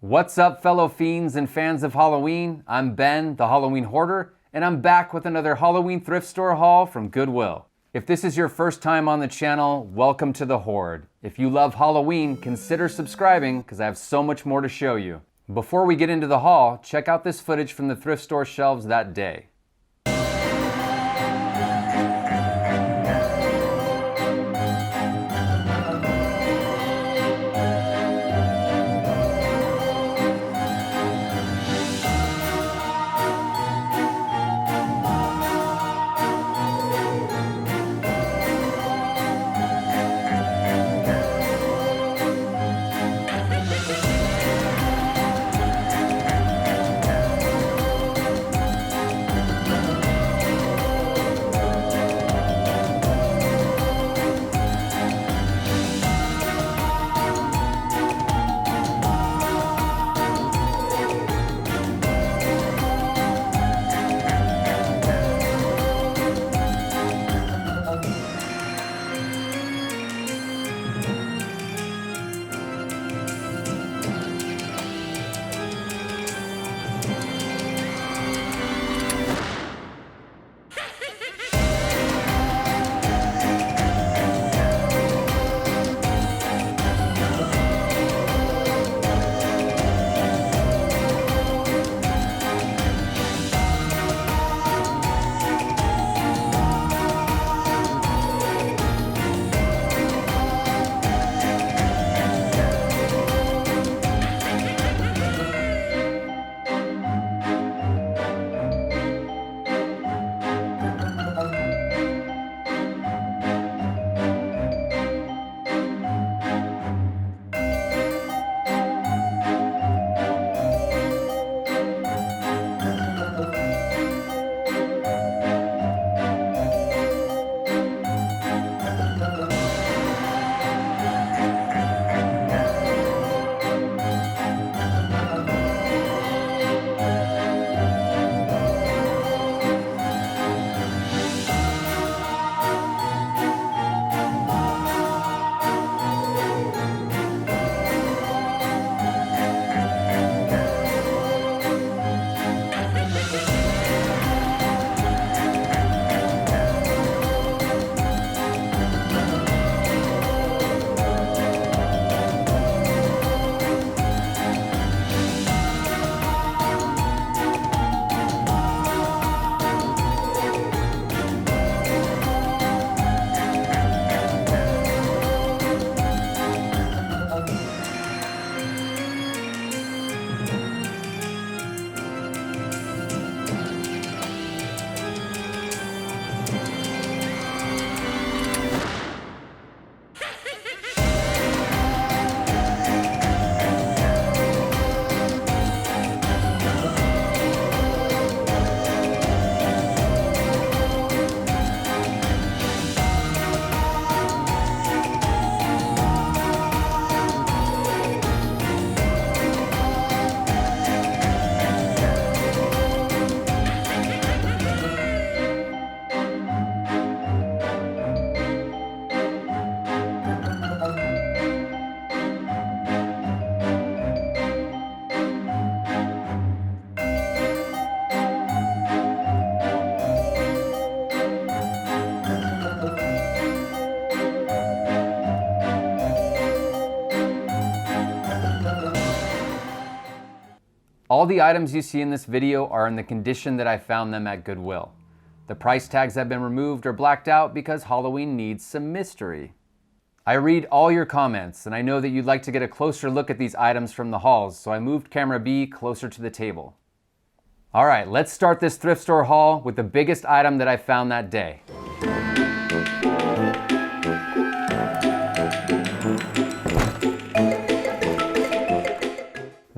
What's up, fellow fiends and fans of Halloween? I'm Ben, the Halloween Hoarder, and I'm back with another Halloween thrift store haul from Goodwill. If this is your first time on the channel, welcome to the Horde. If you love Halloween, consider subscribing because I have so much more to show you. Before we get into the haul, check out this footage from the thrift store shelves that day. All the items you see in this video are in the condition that I found them at Goodwill. The price tags have been removed or blacked out because Halloween needs some mystery. I read all your comments, and I know that you'd like to get a closer look at these items from the hauls, so I moved camera B closer to the table. All right, let's start this thrift store haul with the biggest item that I found that day.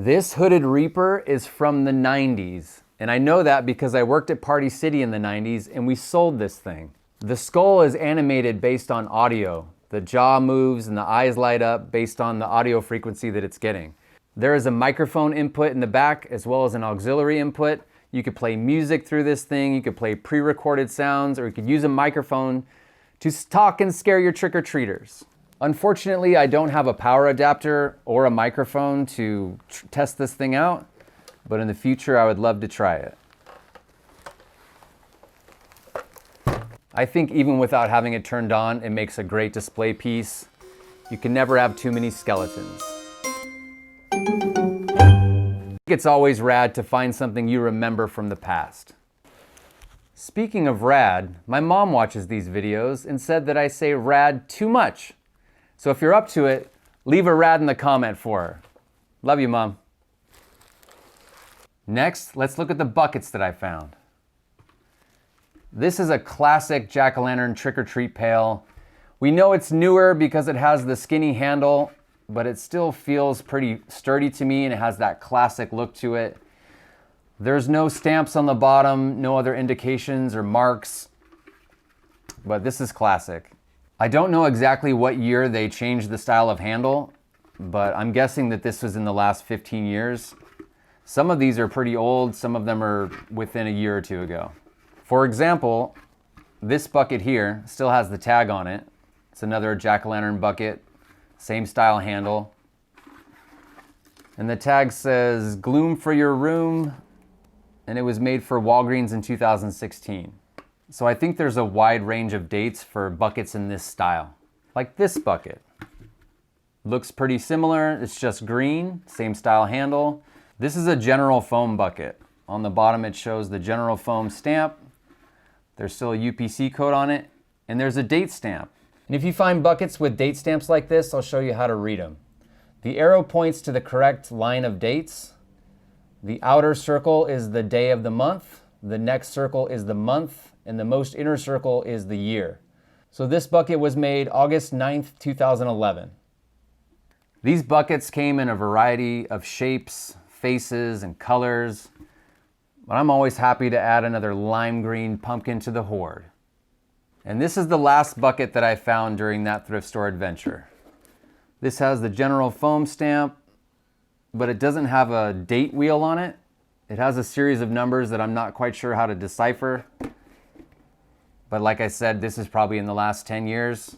This hooded Reaper is from the 90s, and I know that because I worked at Party City in the 90s and we sold this thing. The skull is animated based on audio. The jaw moves and the eyes light up based on the audio frequency that it's getting. There is a microphone input in the back as well as an auxiliary input. You could play music through this thing, you could play pre-recorded sounds, or you could use a microphone to talk and scare your trick-or-treaters. Unfortunately, I don't have a power adapter or a microphone to test this thing out, but in the future, I would love to try it. I think even without having it turned on, it makes a great display piece. You can never have too many skeletons. It's always rad to find something you remember from the past. Speaking of rad, my mom watches these videos and said that I say rad too much. So if you're up to it, leave a rad in the comment for her. Love you, Mom. Next, let's look at the buckets that I found. This is a classic jack-o'-lantern trick-or-treat pail. We know it's newer because it has the skinny handle, but it still feels pretty sturdy to me and it has that classic look to it. There's no stamps on the bottom, no other indications or marks, but this is classic. I don't know exactly what year they changed the style of handle, but I'm guessing that this was in the last 15 years. Some of these are pretty old, some of them are within a year or two ago. For example, this bucket here still has the tag on it. It's another jack-o'-lantern bucket, same style handle. And the tag says, "Gloom for your room," and it was made for Walgreens in 2016. So I think there's a wide range of dates for buckets in this style. Like this bucket. Looks pretty similar, it's just green, same style handle. This is a General Foam bucket. On the bottom it shows the General Foam stamp. There's still a UPC code on it, and there's a date stamp. And if you find buckets with date stamps like this, I'll show you how to read them. The arrow points to the correct line of dates. The outer circle is the day of the month. The next circle is the month, and the most inner circle is the year. So this bucket was made August 9th, 2011. These buckets came in a variety of shapes, faces, and colors, but I'm always happy to add another lime green pumpkin to the hoard. And this is the last bucket that I found during that thrift store adventure. This has the General Foam stamp, but it doesn't have a date wheel on it. It has a series of numbers that I'm not quite sure how to decipher. But like I said, this is probably in the last 10 years.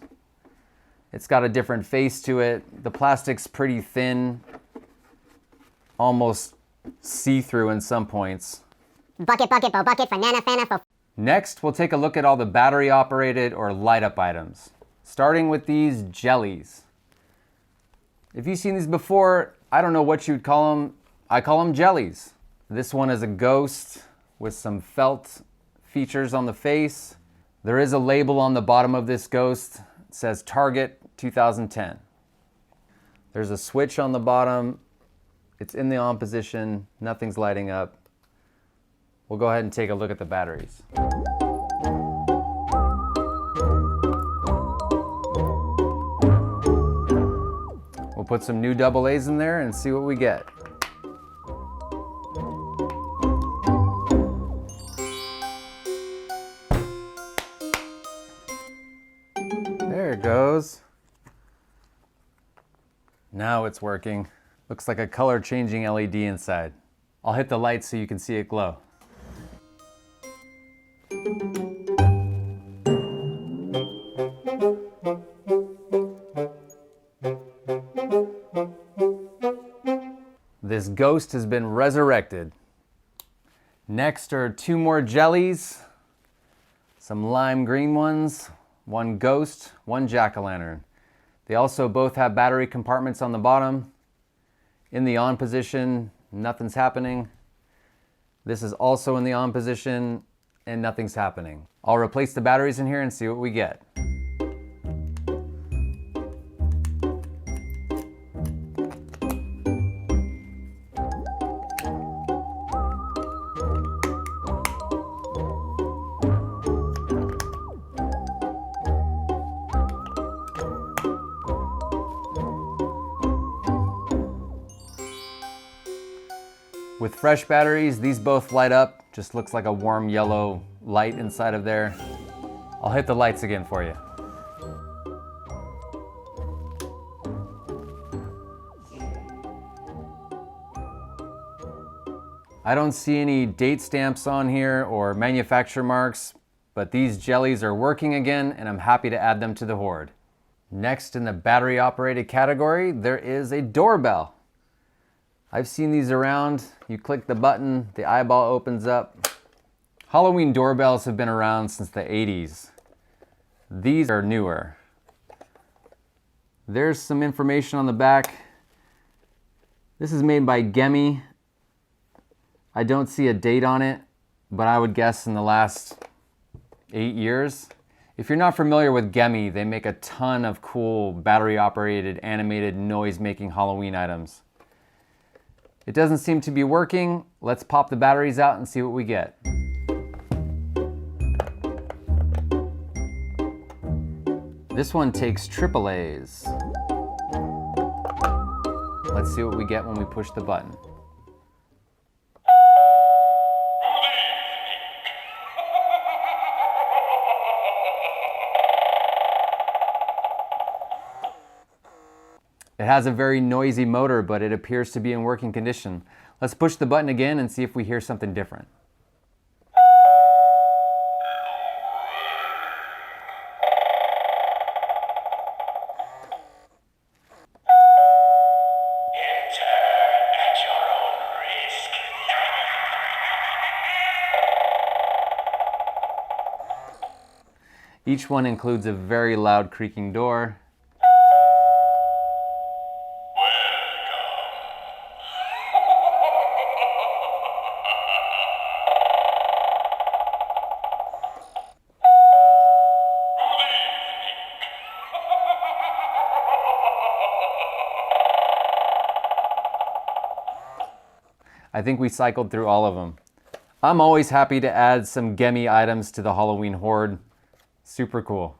It's got a different face to it. The plastic's pretty thin, almost see-through in some points. Bucket, bucket, bo bucket, banana, fana, fo. Next, we'll take a look at all the battery-operated or light-up items, starting with these jellies. If you've seen these before, I don't know what you'd call them. I call them jellies. This one is a ghost with some felt features on the face. There is a label on the bottom of this ghost. It says Target 2010. There's a switch on the bottom. It's in the on position. Nothing's lighting up. We'll go ahead and take a look at the batteries. We'll put some new AA's in there and see what we get. There it goes. Now it's working. Looks like a color changing LED inside. I'll hit the light so you can see it glow. This ghost has been resurrected. Next are two more jellies, some lime green ones, one ghost, one jack-o'-lantern. They also both have battery compartments on the bottom. In the on position, nothing's happening. This is also in the on position and nothing's happening. I'll replace the batteries in here and see what we get. With fresh batteries, these both light up. Just looks like a warm yellow light inside of there. I'll hit the lights again for you. I don't see any date stamps on here or manufacturer marks, but these jellies are working again and I'm happy to add them to the hoard. Next in the battery operated category, there is a doorbell. I've seen these around. You click the button, the eyeball opens up. Halloween doorbells have been around since the 80s. These are newer. There's some information on the back. This is made by Gemi. I don't see a date on it, but I would guess in the last 8 years. If you're not familiar with Gemi, they make a ton of cool battery-operated, animated, noise-making Halloween items. It doesn't seem to be working. Let's pop the batteries out and see what we get. This one takes AAAs. Let's see what we get when we push the button. It has a very noisy motor, but it appears to be in working condition. Let's push the button again and see if we hear something different. Each one includes a very loud creaking door. I think we cycled through all of them. I'm always happy to add some Gemi items to the Halloween hoard. Super cool.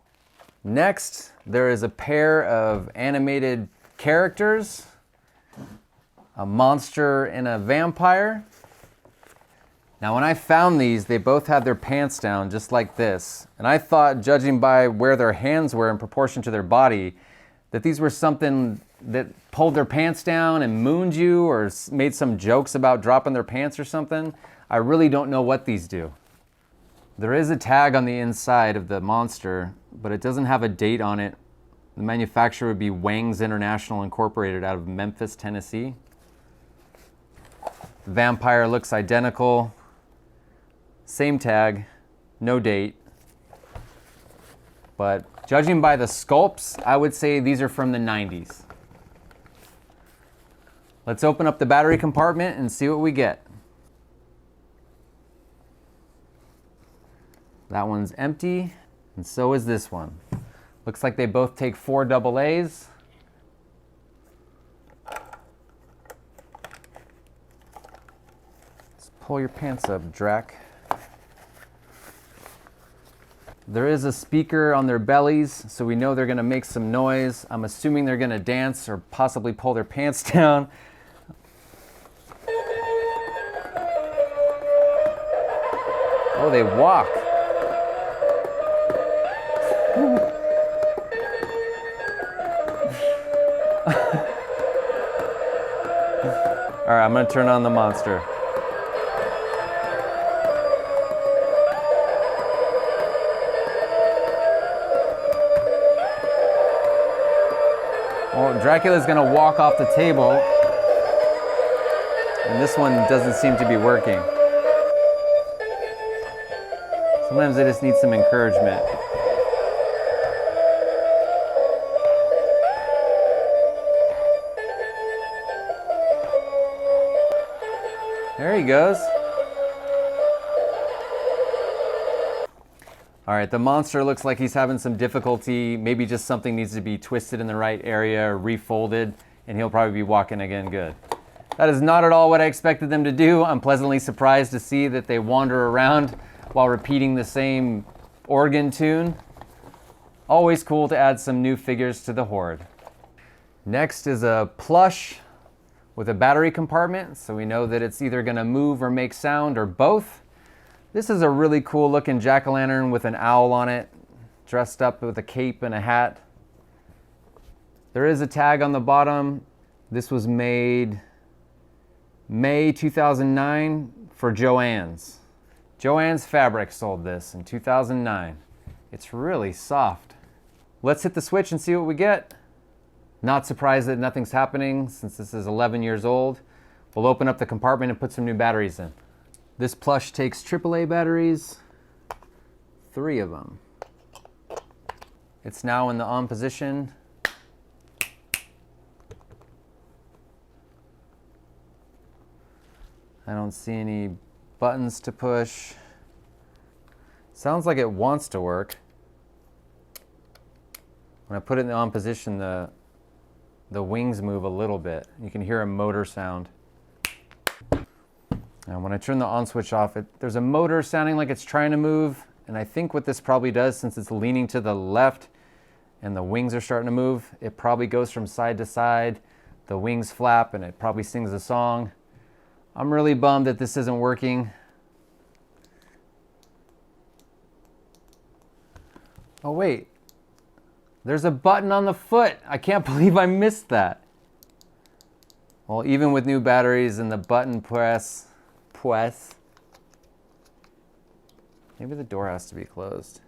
Next, there is a pair of animated characters, a monster and a vampire. Now, when I found these, they both had their pants down just like this. And I thought, judging by where their hands were in proportion to their body, that these were something that pulled their pants down and mooned you or made some jokes about dropping their pants or something. I really don't know what these do. There is a tag on the inside of the monster, but it doesn't have a date on it. The manufacturer would be Fangs International Incorporated out of Memphis, Tennessee. The vampire looks identical. Same tag, no date. But judging by the sculpts, I would say these are from the 90s. Let's open up the battery compartment and see what we get. That one's empty, and so is this one. Looks like they both take 4 AA's. Let's pull your pants up, Drac. There is a speaker on their bellies, so we know they're gonna make some noise. I'm assuming they're gonna dance or possibly pull their pants down. Oh, they walk. All right, I'm gonna turn on the monster. Well, Dracula's gonna walk off the table, and this one doesn't seem to be working. Sometimes they just need some encouragement. There he goes. All right, the monster looks like he's having some difficulty. Maybe just something needs to be twisted in the right area or refolded, and he'll probably be walking again good. That is not at all what I expected them to do. I'm pleasantly surprised to see that they wander around while repeating the same organ tune. Always cool to add some new figures to the horde. Next is a plush with a battery compartment, so we know that it's either gonna move or make sound or both. This is a really cool looking jack-o'-lantern with an owl on it, dressed up with a cape and a hat. There is a tag on the bottom. This was made May 2009 for Joann's. Joann's Fabric sold this in 2009. It's really soft. Let's hit the switch and see what we get. Not surprised that nothing's happening since this is 11 years old. We'll open up the compartment and put some new batteries in. This plush takes AAA batteries, 3 of them. It's now in the on position. I don't see any buttons to push. Sounds like it wants to work. When I put it in the on position, the wings move a little bit. You can hear a motor sound. And when I turn the on switch off, there's a motor sounding like it's trying to move. And I think what this probably does, since it's leaning to the left and the wings are starting to move, it probably goes from side to side. The wings flap and it probably sings a song. I'm really bummed that this isn't working. Oh wait, there's a button on the foot. I can't believe I missed that. Well, even with new batteries and the button press, maybe the door has to be closed.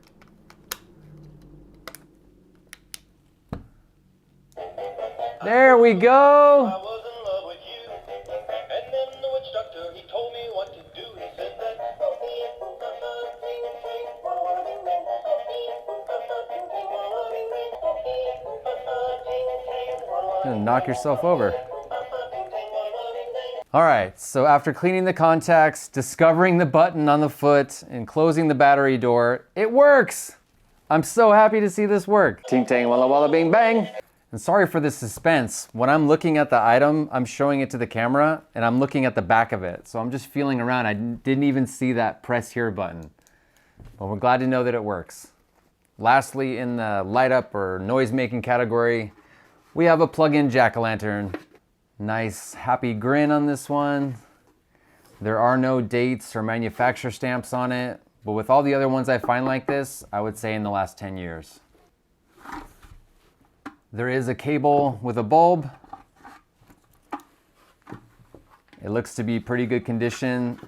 There we go. I was in love with you, and then the witch doctor, he told me what to do. He said that You're gonna knock yourself over. All right, so after cleaning the contacts, discovering the button on the foot, and closing the battery door, it works! I'm so happy to see this work. Ting tang walla walla bing bang. And sorry for the suspense. When I'm looking at the item, I'm showing it to the camera and I'm looking at the back of it. So I'm just feeling around. I didn't even see that press here button. But we're glad to know that it works. Lastly, in the light up or noise making category, we have a plug-in jack-o'-lantern. Nice happy grin on this one. There are no dates or manufacturer stamps on it, but with all the other ones I find like this, I would say in the last 10 years. There is a cable with a bulb. It looks to be pretty good condition.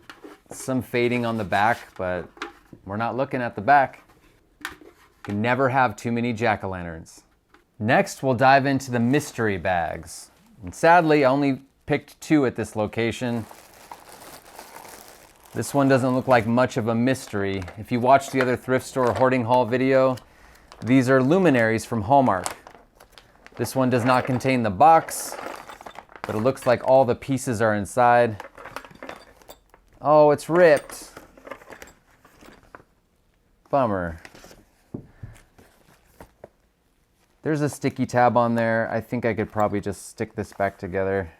Some fading on the back, but we're not looking at the back. You can never have too many jack-o'-lanterns. Next, we'll dive into the mystery bags. And sadly, I only picked 2 at this location. This one doesn't look like much of a mystery. If you watched the other thrift store hoarding haul video, these are luminaries from Hallmark. This one does not contain the box, but it looks like all the pieces are inside. Oh, it's ripped. Bummer. There's a sticky tab on there. I think I could probably just stick this back together.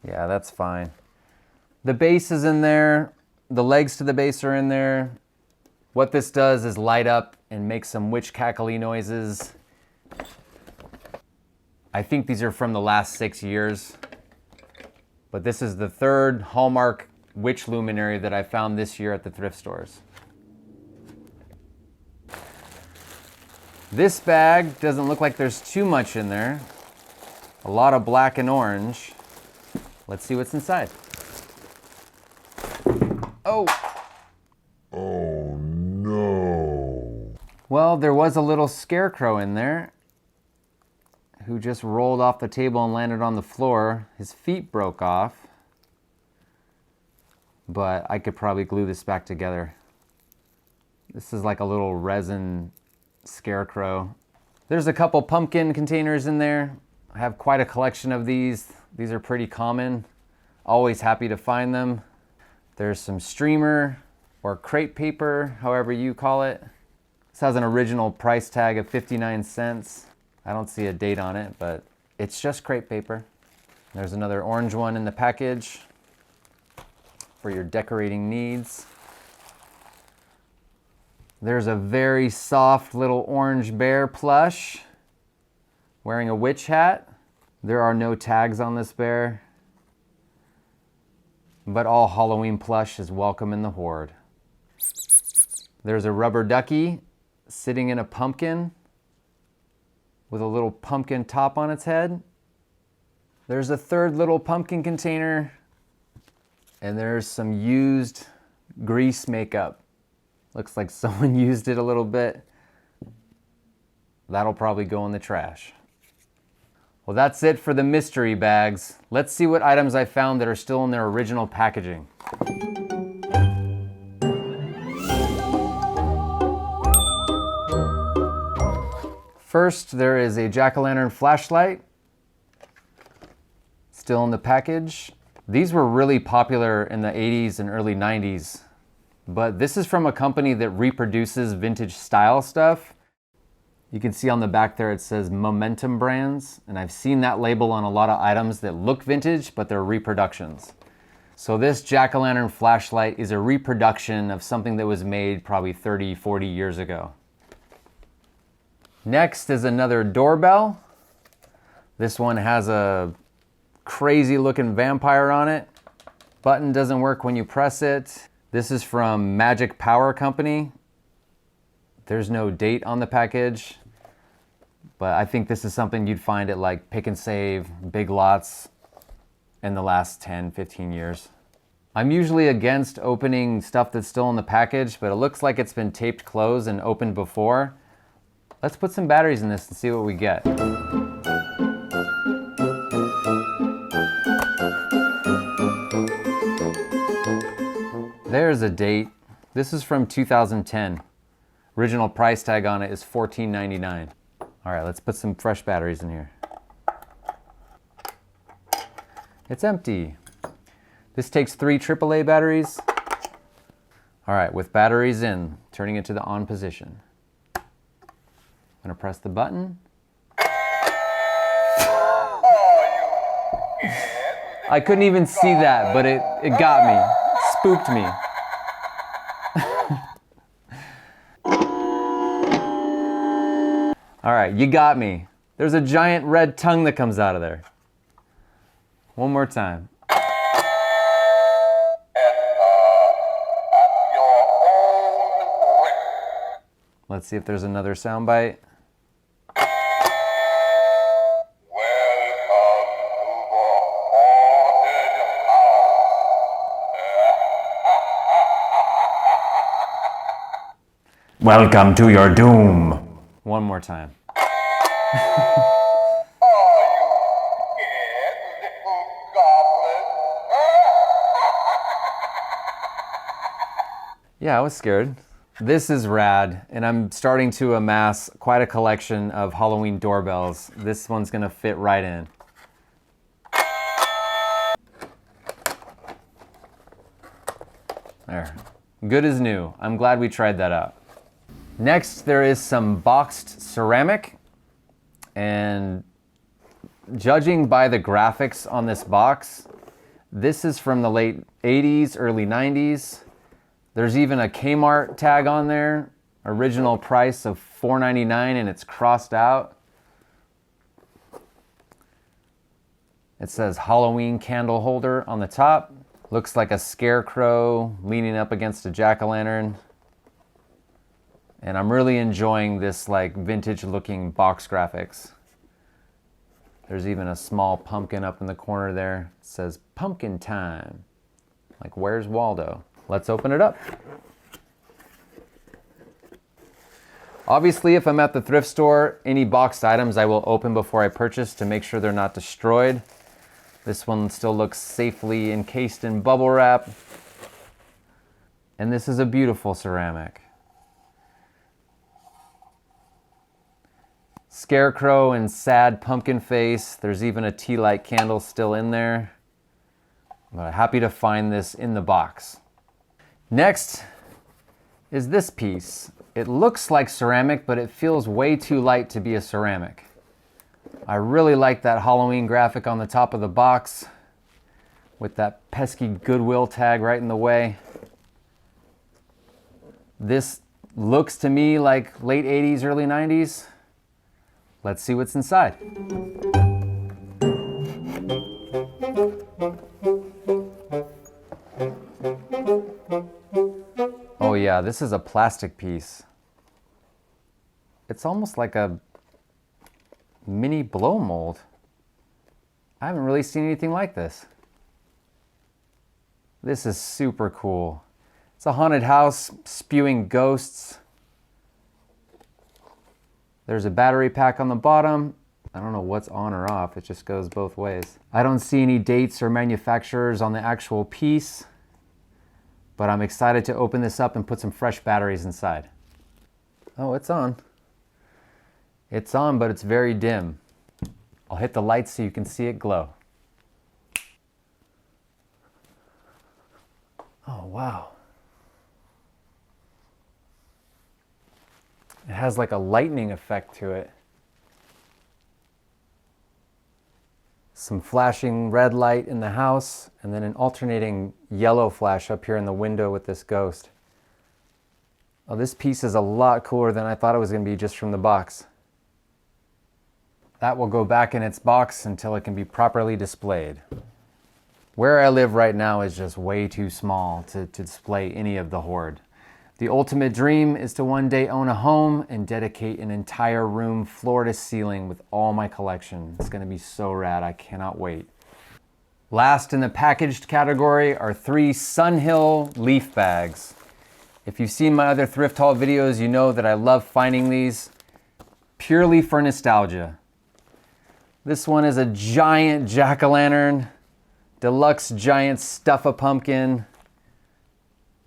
Yeah, that's fine. The base is in there. The legs to the base are in there. What this does is light up and make some witch cackly noises. I think these are from the last 6 years, but this is the 3rd Hallmark witch luminary that I found this year at the thrift stores. This bag doesn't look like there's too much in there. A lot of black and orange. Let's see what's inside. Oh! Oh no. Well, there was a little scarecrow in there who just rolled off the table and landed on the floor. His feet broke off, but I could probably glue this back together. This is like a little resin scarecrow. There's a couple pumpkin containers in there. I have quite a collection of these. These are pretty common. Always happy to find them. There's some streamer or crepe paper, however you call it. This has an original price tag of 59 cents. I don't see a date on it, but it's just crepe paper. There's another orange one in the package for your decorating needs. There's a very soft little orange bear plush wearing a witch hat. There are no tags on this bear, but all Halloween plush is welcome in the hoard. There's a rubber ducky sitting in a pumpkin with a little pumpkin top on its head. There's a 3rd little pumpkin container, and there's some used grease makeup. Looks like someone used it a little bit. That'll probably go in the trash. Well, that's it for the mystery bags. Let's see what items I found that are still in their original packaging. First, there is a jack-o'-lantern flashlight, still in the package. These were really popular in the 80s and early 90s, but this is from a company that reproduces vintage style stuff. You can see on the back there it says Momentum Brands, and I've seen that label on a lot of items that look vintage, but they're reproductions. So this jack-o'-lantern flashlight is a reproduction of something that was made probably 30, 40 years ago. Next is another doorbell. This one has a crazy looking vampire on it. Button doesn't work when you press it. This is from Magic Power Company. There's no date on the package, but I think this is something you'd find at like Pick and Save, Big Lots in the last 10, 15 years. I'm usually against opening stuff that's still in the package, but it looks like it's been taped closed and opened before. Let's put some batteries in this and see what we get. There's a date. This is from 2010. Original price tag on it is $14.99. All right, let's put some fresh batteries in here. It's empty. This takes 3 AAA batteries. All right, with batteries in, turning it to the on position. I'm gonna press the button. I couldn't even see that, but it got me, spooked me. All right, you got me. There's a giant red tongue that comes out of there. One more time. Let's see if there's another soundbite. Welcome to your doom. One more time. Yeah, I was scared. This is rad, and I'm starting to amass quite a collection of Halloween doorbells. This one's gonna fit right in. There. Good as new. I'm glad we tried that out. Next, there is some boxed ceramic, and judging by the graphics on this box, this is from the late 80s, early 90s. There's even a Kmart tag on there, original price of $4.99, and it's crossed out. It says Halloween candle holder on the top. Looks like a scarecrow leaning up against a jack-o'-lantern. And I'm really enjoying this like vintage looking box graphics. There's even a small pumpkin up in the corner there. It says pumpkin time. Like, where's Waldo? Let's open it up. Obviously, if I'm at the thrift store, any boxed items I will open before I purchase to make sure they're not destroyed. This one still looks safely encased in bubble wrap. And this is a beautiful ceramic. Scarecrow and sad pumpkin face. There's even a tea light candle still in there. I'm happy to find this in the box. Next is this piece. It looks like ceramic, but it feels way too light to be a ceramic. I really like that Halloween graphic on the top of the box with that pesky Goodwill tag right in the way. This looks to me like late 80s, early 90s. Let's see what's inside. Oh yeah, this is a plastic piece. It's almost like a mini blow mold. I haven't really seen anything like this. This is super cool. It's a haunted house spewing ghosts. There's a battery pack on the bottom. I don't know what's on or off. It just goes both ways. I don't see any dates or manufacturers on the actual piece, but I'm excited to open this up and put some fresh batteries inside. Oh, it's on. It's on, but it's very dim. I'll hit the light so you can see it glow. Oh, wow. It has like a lightning effect to it. Some flashing red light in the house, and then an alternating yellow flash up here in the window with this ghost. Oh, this piece is a lot cooler than I thought it was going to be just from the box. That will go back in its box until it can be properly displayed. Where I live right now is just way too small to display any of the hoard. The ultimate dream is to one day own a home and dedicate an entire room floor to ceiling with all my collection. It's gonna be so rad, I cannot wait. Last in the packaged category are 3 Sunhill leaf bags. If you've seen my other thrift haul videos, you know that I love finding these purely for nostalgia. This one is a giant jack-o'-lantern, deluxe giant stuff-a-pumpkin.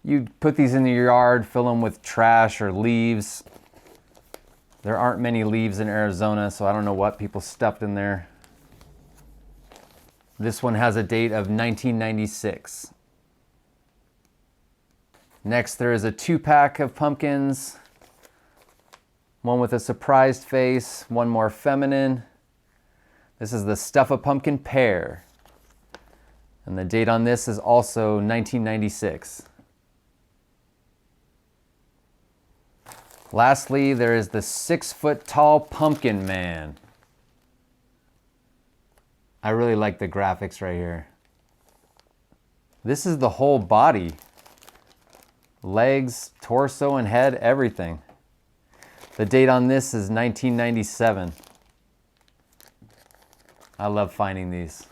You put these in your yard, fill them with trash or leaves. There aren't many leaves in Arizona, so I don't know what people stuffed in there. This one has a date of 1996. Next, there is a 2-pack of pumpkins. One with a surprised face, one more feminine. This is the Stuff-a-Pumpkin pear. And the date on this is also 1996. Lastly, there is the 6-foot-tall pumpkin man. I really like the graphics right here. This is the whole body. Legs, torso, and head, everything. The date on this is 1997. I love finding these.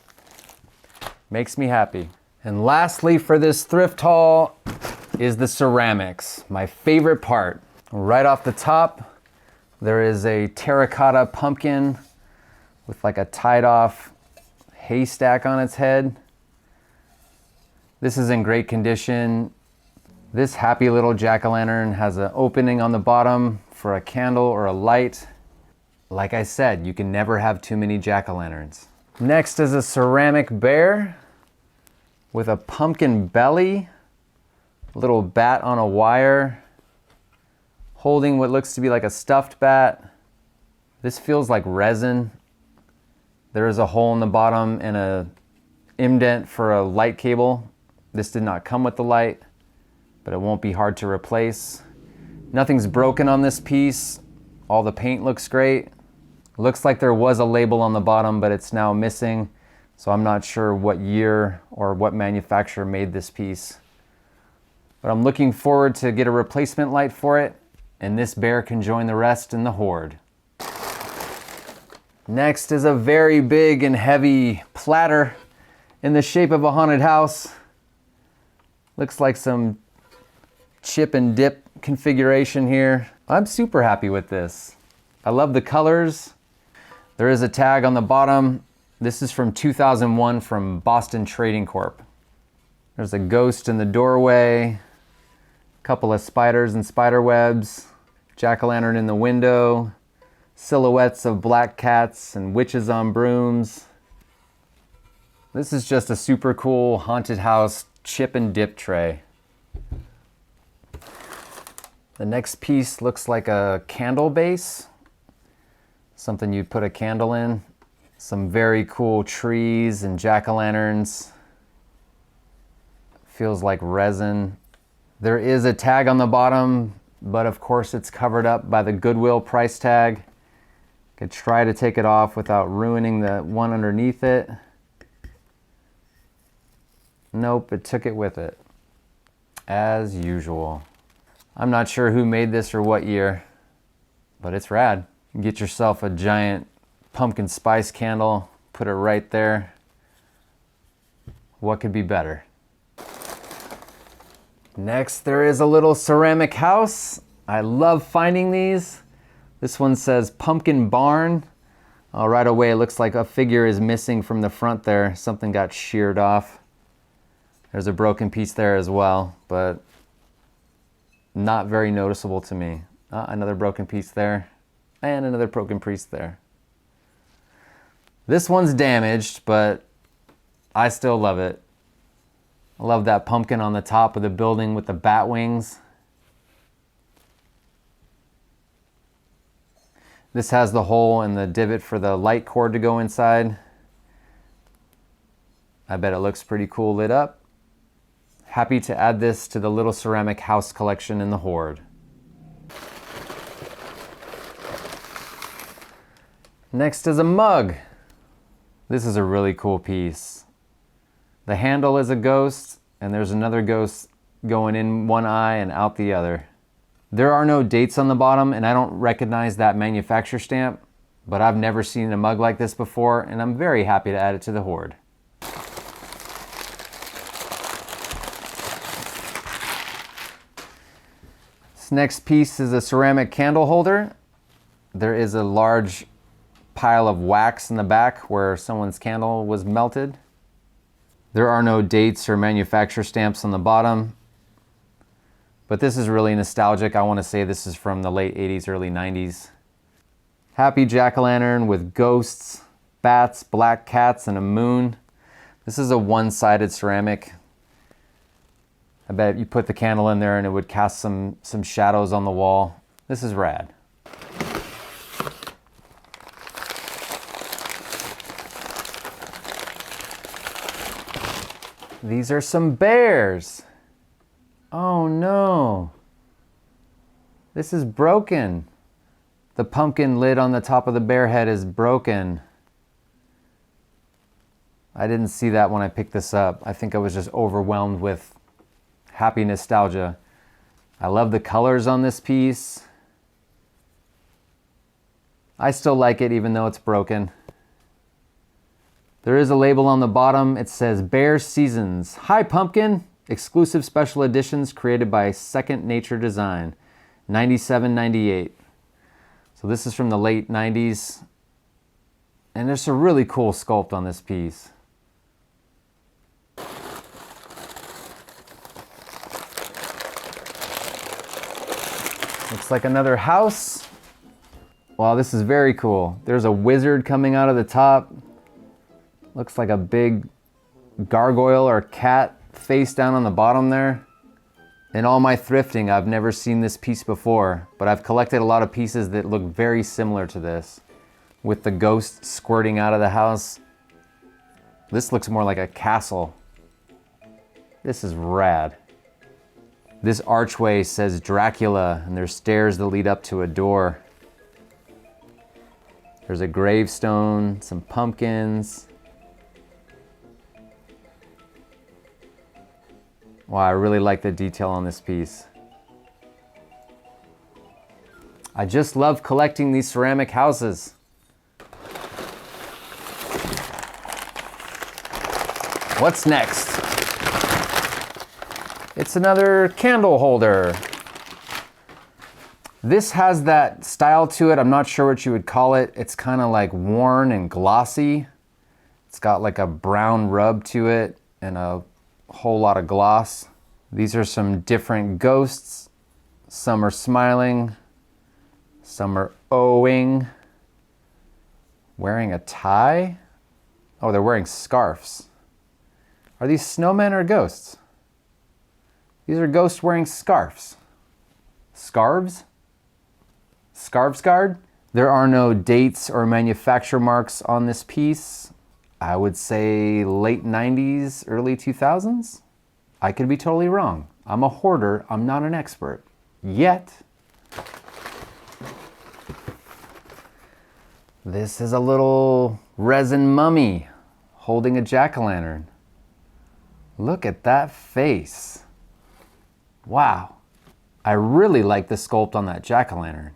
Makes me happy. And lastly for this thrift haul is the ceramics, my favorite part. Right off the top, there is a terracotta pumpkin with like a tied off haystack on its head. This is in great condition. This happy little jack-o'-lantern has an opening on the bottom for a candle or a light. Like I said, you can never have too many jack-o'-lanterns. Next is a ceramic bear with a pumpkin belly, a little bat on a wire, holding what looks to be like a stuffed bat. This feels like resin. There is a hole in the bottom and a indent for a light cable. This did not come with the light, but it won't be hard to replace. Nothing's broken on this piece. All the paint looks great. Looks like there was a label on the bottom, but it's now missing. So I'm not sure what year or what manufacturer made this piece. But I'm looking forward to get a replacement light for it, and this bear can join the rest in the hoard. Next is a very big and heavy platter in the shape of a haunted house. Looks like some chip and dip configuration here. I'm super happy with this. I love the colors. There is a tag on the bottom. This is from 2001 from Boston Trading Corp. There's a ghost in the doorway, a couple of spiders and spider webs, jack-o'-lantern in the window, silhouettes of black cats and witches on brooms. This is just a super cool haunted house chip and dip tray. The next piece looks like a candle base, something you'd put a candle in. Some very cool trees and jack-o'-lanterns. Feels like resin. There is a tag on the bottom, but of course it's covered up by the Goodwill price tag. Could try to take it off without ruining the one underneath it. Nope, it took it with it, as usual. I'm not sure who made this or what year, but it's rad. Get yourself a giant pumpkin spice candle, put it right there. What could be better? Next, there is a little ceramic house. I love finding these. This one says Pumpkin Barn. Right away, it looks like a figure is missing from the front there. Something got sheared off. There's a broken piece there as well, but not very noticeable to me. Another broken piece there, and another broken piece there. This one's damaged, but I still love it. I love that pumpkin on the top of the building with the bat wings. This has the hole and the divot for the light cord to go inside. I bet it looks pretty cool lit up. Happy to add this to the little ceramic house collection in the Hoard. Next is a mug. This is a really cool piece. The handle is a ghost, and there's another ghost going in one eye and out the other. There are no dates on the bottom, and I don't recognize that manufacturer stamp, but I've never seen a mug like this before, and I'm very happy to add it to the Hoard. This next piece is a ceramic candle holder. There is a large pile of wax in the back where someone's candle was melted. There are no dates or manufacturer stamps on the bottom, but this is really nostalgic. I want to say this is from the late 80s, early 90s. Happy jack-o'-lantern with ghosts, bats, black cats, and a moon. This is a one-sided ceramic. I bet you put the candle in there and it would cast some shadows on the wall. This is rad. These are some bears. Oh no. This is broken. The pumpkin lid on the top of the bear head is broken. I didn't see that when I picked this up. I think I was just overwhelmed with happy nostalgia. I love the colors on this piece. I still like it even though it's broken. There is a label on the bottom. It says Bear Seasons. Hi Pumpkin! Exclusive special editions created by Second Nature Design. 97.98. So this is from the late 90s. And there's a really cool sculpt on this piece. Looks like another house. Wow, this is very cool. There's a wizard coming out of the top. Looks like a big gargoyle or cat face down on the bottom there. In all my thrifting, I've never seen this piece before, but I've collected a lot of pieces that look very similar to this. With the ghost squirting out of the house. This looks more like a castle. This is rad. This archway says Dracula, and there's stairs that lead up to a door. There's a gravestone, some pumpkins. Wow, I really like the detail on this piece. I just love collecting these ceramic houses. What's next? It's another candle holder. This has that style to it. I'm not sure what you would call it. It's kind of like worn and glossy. It's got like a brown rub to it and a whole lot of gloss. These are some different ghosts. Some are smiling. Some are owing. Wearing a tie? Oh, they're wearing scarves. Are these snowmen or ghosts? These are ghosts wearing scarves. Scarves? Scarves guard? There are no dates or manufacturer marks on this piece. I would say late 90s, early 2000s. I could be totally wrong. I'm a hoarder, I'm not an expert. Yet. This is a little resin mummy holding a jack-o'-lantern. Look at that face. Wow. I really like the sculpt on that jack-o'-lantern.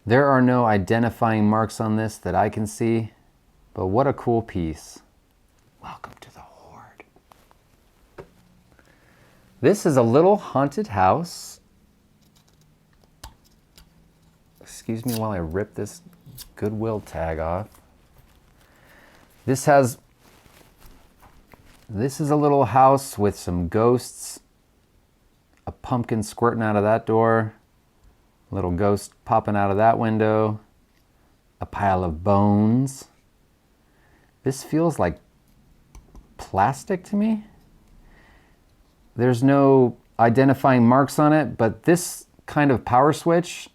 There are no identifying marks on this that I can see, but what a cool piece. Welcome to the Hoard. This is a little haunted house. Excuse me while I rip this Goodwill tag off. This is a little house with some ghosts, a pumpkin squirting out of that door, a little ghost popping out of that window, a pile of bones. This feels like plastic to me. There's no identifying marks on it, but this kind of power switch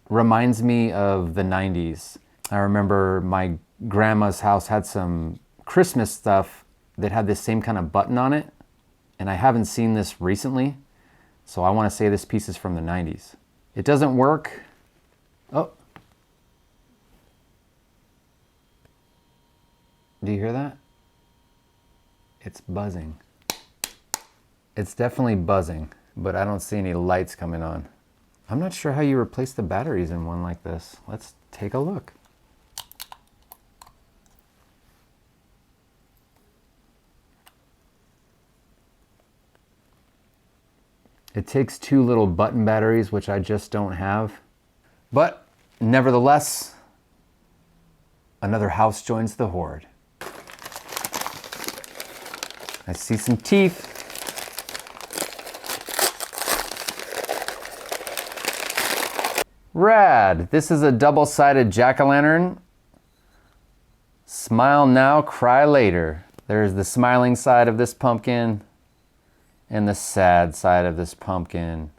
reminds me of the 90s. I remember my grandma's house had some Christmas stuff that had this same kind of button on it, and I haven't seen this recently, so I want to say this piece is from the 90s. It doesn't work. Oh. Do you hear that? It's buzzing. It's definitely buzzing, but I don't see any lights coming on. I'm not sure how you replace the batteries in one like this. Let's take a look. It takes 2 little button batteries, which I just don't have. But nevertheless, another house joins the horde. I see some teeth. Rad! This is a double-sided jack-o'-lantern. Smile now, cry later. There's the smiling side of this pumpkin and the sad side of this pumpkin.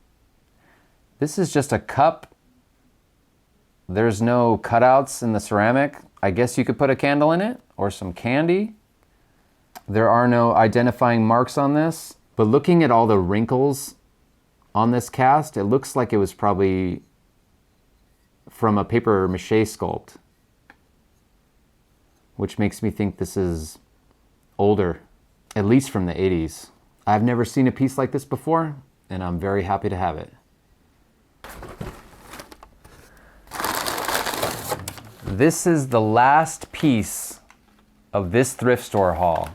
This is just a cup. There's no cutouts in the ceramic. I guess you could put a candle in it or some candy. There are no identifying marks on this, but looking at all the wrinkles on this cast, it looks like it was probably from a paper mache sculpt, which makes me think this is older, at least from the 80s. I've never seen a piece like this before, and I'm very happy to have it. This is the last piece of this thrift store haul.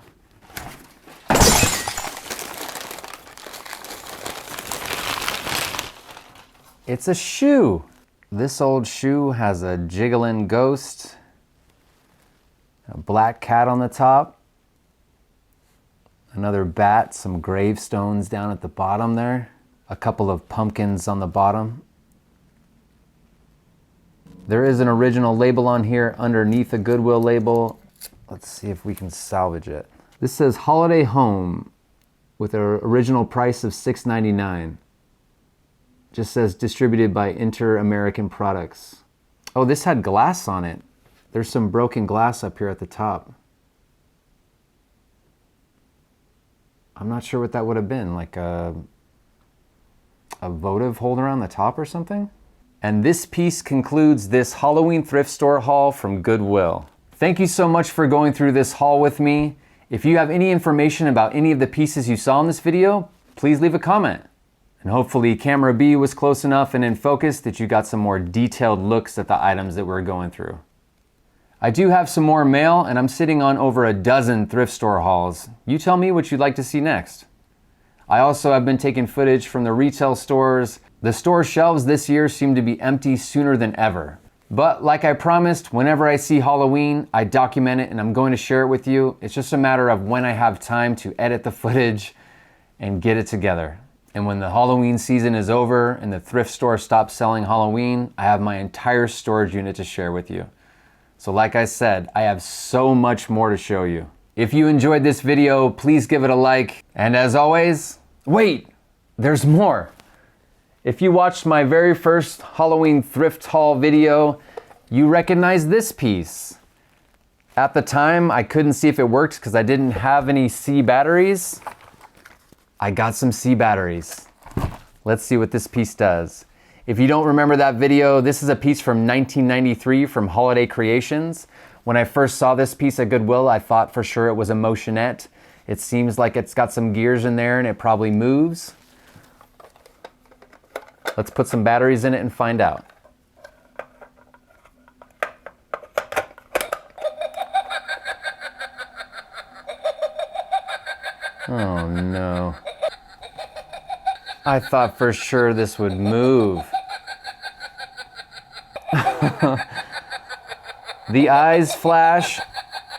It's a shoe. This old shoe has a jiggling ghost, a black cat on the top, another bat, some gravestones down at the bottom there, a couple of pumpkins on the bottom. There is an original label on here underneath a Goodwill label. Let's see if we can salvage it. This says Holiday Home with an original price of $6.99. Just says distributed by Inter-American Products. Oh, this had glass on it. There's some broken glass up here at the top. I'm not sure what that would have been, like a votive holder on the top or something? And this piece concludes this Halloween thrift store haul from Goodwill. Thank you so much for going through this haul with me. If you have any information about any of the pieces you saw in this video, please leave a comment. And hopefully camera B was close enough and in focus that you got some more detailed looks at the items that we're going through. I do have some more mail, and I'm sitting on over a dozen thrift store hauls. You tell me what you'd like to see next. I also have been taking footage from the retail stores. The store shelves this year seem to be empty sooner than ever. But like I promised, whenever I see Halloween, I document it and I'm going to share it with you. It's just a matter of when I have time to edit the footage and get it together. And when the Halloween season is over and the thrift store stops selling Halloween, I have my entire storage unit to share with you. So like I said, I have so much more to show you. If you enjoyed this video, please give it a like. And as always, wait, there's more. If you watched my very first Halloween thrift haul video, you recognize this piece. At the time, I couldn't see if it worked because I didn't have any C batteries. I got some C batteries. Let's see what this piece does. If you don't remember that video, this is a piece from 1993 from Holiday Creations. When I first saw this piece at Goodwill, I thought for sure it was a motionette. It seems like it's got some gears in there and it probably moves. Let's put some batteries in it and find out. Oh no. I thought for sure this would move. The eyes flash,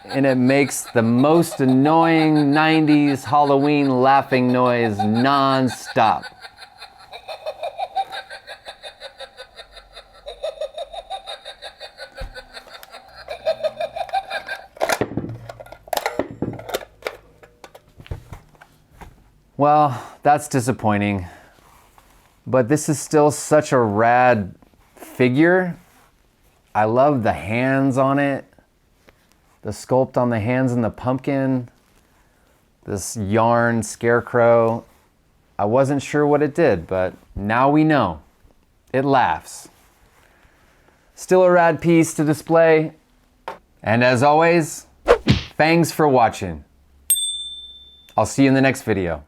and it makes the most annoying 90s Halloween laughing noise non-stop. Well, that's disappointing, but this is still such a rad figure. I love the hands on it, the sculpt on the hands and the pumpkin, this yarn scarecrow. I wasn't sure what it did, but now we know. It laughs. Still a rad piece to display. And as always, thanks for watching. I'll see you in the next video.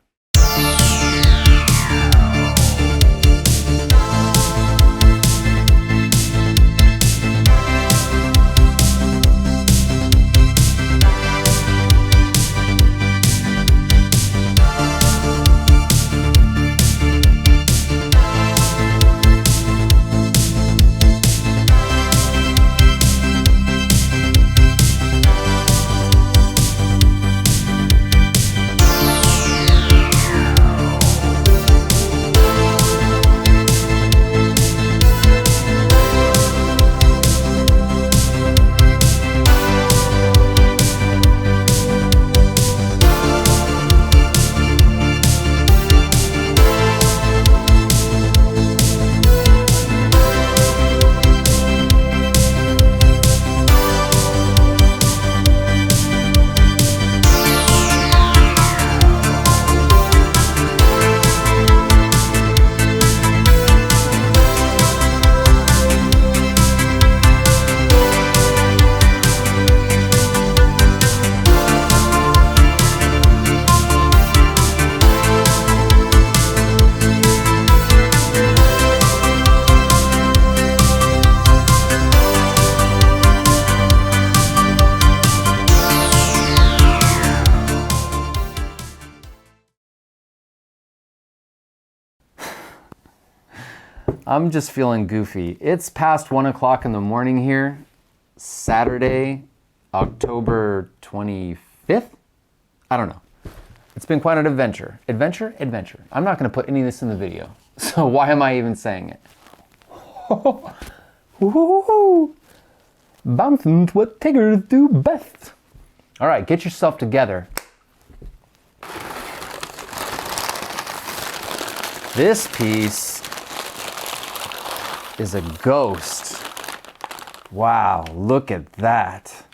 I'm just feeling goofy. It's past 1 o'clock in the morning here, Saturday, October 25th? I don't know. It's been quite an adventure. Adventure? Adventure. I'm not going to put any of this in the video, so why am I even saying it? Bouncing's what tigers do best. All right, get yourself together. This piece is a ghost. Wow, look at that.